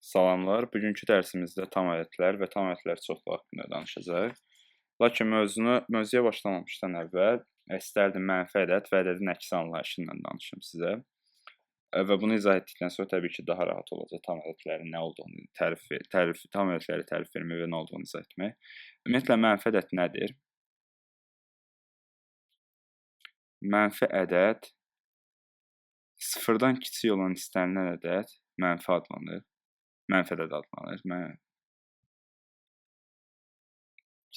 Salamlar. Bugünkü dərsimizdə tam ədədlər və tam ədədlər çoxluğu haqqında danışacağıq. Lakin mövzuya başlamamışdan əvvəl istərdim mənfi ədəd və ədədin əksi anlayışından danışım sizə. Və bunu izah etdikdən sonra təbii ki, daha rahat olacaq tam ədədlərin nə olduğunu, tam ədədləri tərif vermək və nə olduğunu izah etmək. Ümumiyyətlə, mənfi ədəd nədir? Mənfi ədəd sıfırdan kiçik olan istənilən ədəd mənfi adlanır. Mənfi ədəd adlanır.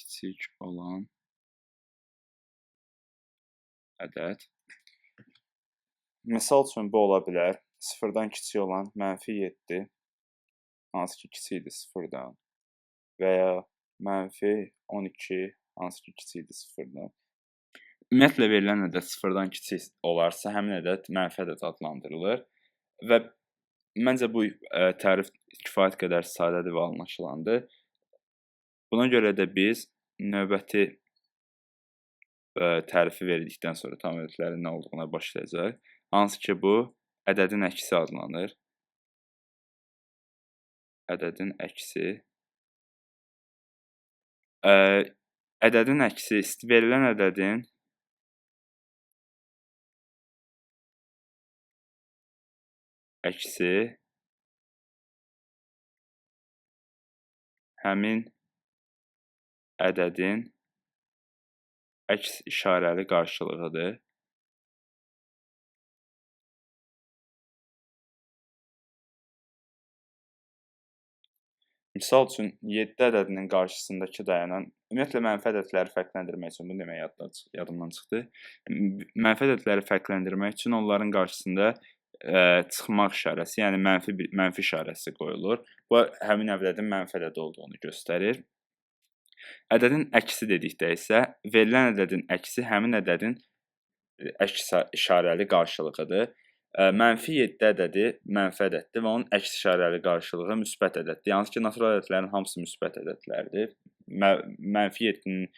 Kiçik olan ədəd. Misal üçün bu ola bilər. Sıfırdan kiçik olan mənfi 7, hansı ki kiçikdir sıfırdan və ya mənfi 12, hansı ki kiçikdir sıfırdan. Ümumiyyətlə, verilən ədəd sıfırdan kiçik olarsa, həmin ədəd mənfi ədəd adlandırılır və məncə bu tərif kifayət qədər sadədir və anlaşılandır. Buna görə də biz növbəti tərifi verdikdən sonra tam ədədlərin nə olduğuna başlayacaq. Hansı ki bu ədədin əksi adlanır. Ədədin əksi. Ədədin əksi verilən ədədin əksi həmin ədədin əks işarəli qarşılığıdır. Misal üçün, 7 ədədinin qarşısındakı dayanan, ümumiyyətlə, mənfi ədədləri fərqləndirmək üçün, bunu demək yadımdan çıxdı. Mənfi ədədləri fərqləndirmək üçün onların qarşısında çıxmaq işarəsi, yəni mənfi işarəsi qoyulur. Bu, həmin ədədin mənfi ədəd olduğunu göstərir. Ədədin əksi dedikdə isə, verilən ədədin əksi həmin ədədin əks işarəli qarşılığıdır. Mənfi 7 ədədi mənfi ədəddir və onun əks işarəli qarşılığı müsbət ədəddir. Yalnız ki, natural ədədlərin hamısı müsbət ədədlərdir. Mənfi 7-nin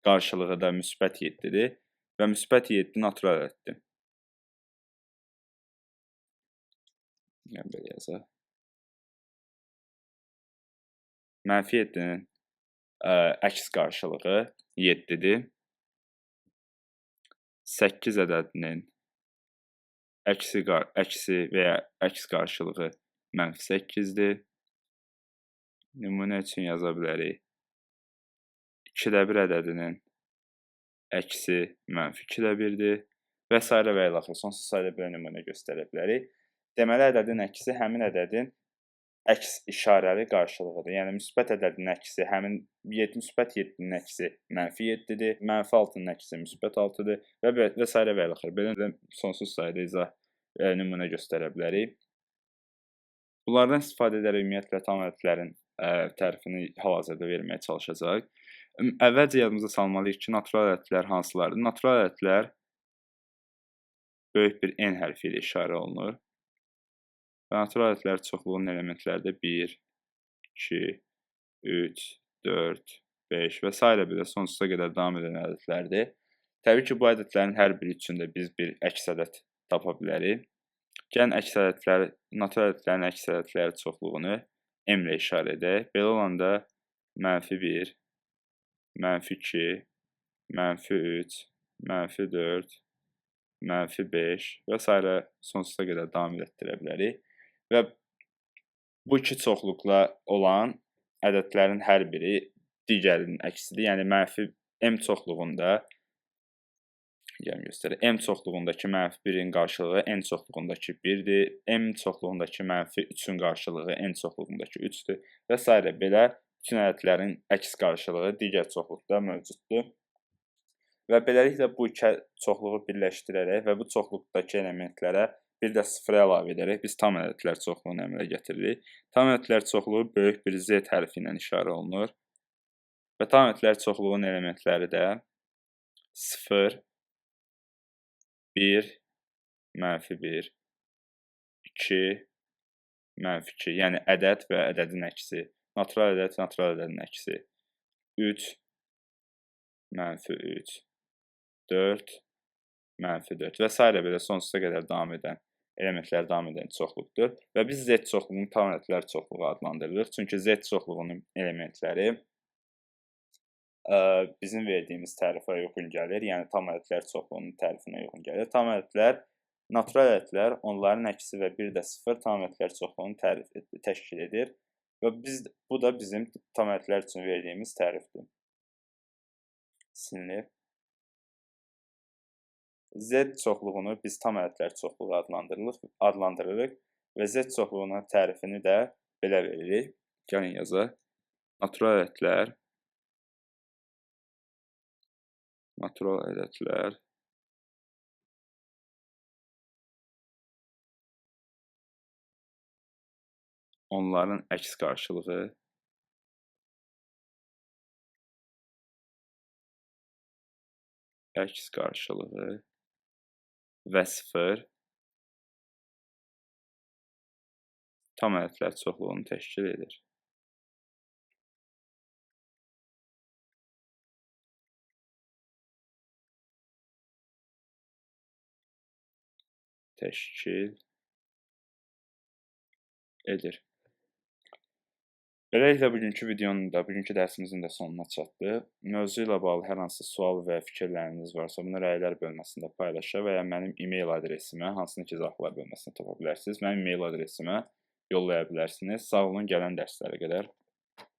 qarşılığı da müsbət 7-dir və müsbət 7 natural ədəddir. Yəni, belə yazaq. Mənfi 7-nin əks qarşılığı 7-dir. 8 ədədinin əksi və ya əks qarşılığı mənfi 8-dir. Nümunə üçün yaza bilərik. 2-də 1 ədədinin əksi mənfi 2-də 1-dir və s. və ilaxır. Sonsuz sayda belə nümunə göstərə bilərik. Deməli, ədədin əksi həmin ədədin əks işarəli qarşılığıdır. Yəni, müsbət ədədin əksi, həmin müsbət 7-nin əksi mənfi 7-dir, mənfi 6-nın əksi müsbət 6-dır və s. və ilaxır. Belə sonsuz sayda nümunə göstərə bilərik. Bunlardan istifadə edərək ümumiyyətlə tam ədədlərin tərifini hal-hazırda verməyə çalışacaq. Əvvəlcə yadımıza salmalıyıq ki, natural ədədlər hansılardır? Natural ədədlər böyük bir N hərfi ilə işarə olunur. Və natural ədədlər çoxluğunun elementləri də 1, 2, 3, 4, 5 və s. belə sonsuza qədər davam edən ədədlərdir. Təbii ki, bu ədədlərin hər biri üçün də biz bir əks ədəd tapa bilərik. Gəlin natural ədədlərin əks ədədləri çoxluğunu M ilə işarə edək. Belə olanda mənfi 1, mənfi 2, mənfi 3, mənfi 4, mənfi 5 və s. sonsuza qədər davam etdirə bilərik. Və bu iki çoxluqla olan ədədlərin hər biri digərinin əksidir. Yəni, mənfi M çoxluğunda, M çoxluğundakı mənfi 1-in qarşılığı N çoxluğundakı 1-dir. M çoxluğundakı mənfi 3-ün qarşılığı N çoxluğundakı 3-dür və s. Belə bütün ədədlərin əks qarşılığı digər çoxluqda mövcuddur. Və beləliklə bu iki çoxluğu birləşdirərək və bu çoxluqdakı elementlərə bir də 0 əlavə edərək biz tam ədədlər çoxluğunu əmələ gətiririk. Tam ədədlər çoxluğu böyük bir Z hərfi ilə işarə olunur. Və tam ədədlər çoxluğunun elementləri də 0, 1, mənfi 1, 2, mənfi 2, yəni ədəd və ədədin əksi, natural ədəd, natural ədədin əksi, 3, mənfi 3, 4, mənfi 4 və s. belə sonsuza qədər davam edən elementlər davam edən çoxluqdur və biz Z çoxluğunu tam ədədlər çoxluğu adlandırırıq. Çünki Z çoxluğunun elementləri bizim verdiyimiz tərifə uyğun gəlir, yəni tam ədədlər çoxluğunun tərifinə uyğun gəlir. Tam ədədlər, natural ədədlər, onların əksi və bir də 0 tam ədədlər çoxluğunu təşkil edir və bu da bizim tam ədədlər üçün verdiyimiz tərifdir. Silinir. Z çoxluğunu biz tam ədədlər çoxluğu adlandırırıq və Z çoxluğunun tərifini də belə veririk. Gəlin yazaq. Natural ədədlər onların əks qarşılığı və 0 tam ədədlər çoxluğunu təşkil edir. Beləliklə, bugünkü dərsimizin də sonuna çatdıq. Mövzu ilə bağlı hər hansı sual və fikirləriniz varsa, bunu rəylər bölməsində paylaşa və ya mənim e-mail adresimə, hansını ki, izahlar bölməsində tapa bilərsiniz, mənim e-mail adresimə yollaya bilərsiniz. Sağ olun, gələn dərslərə qədər.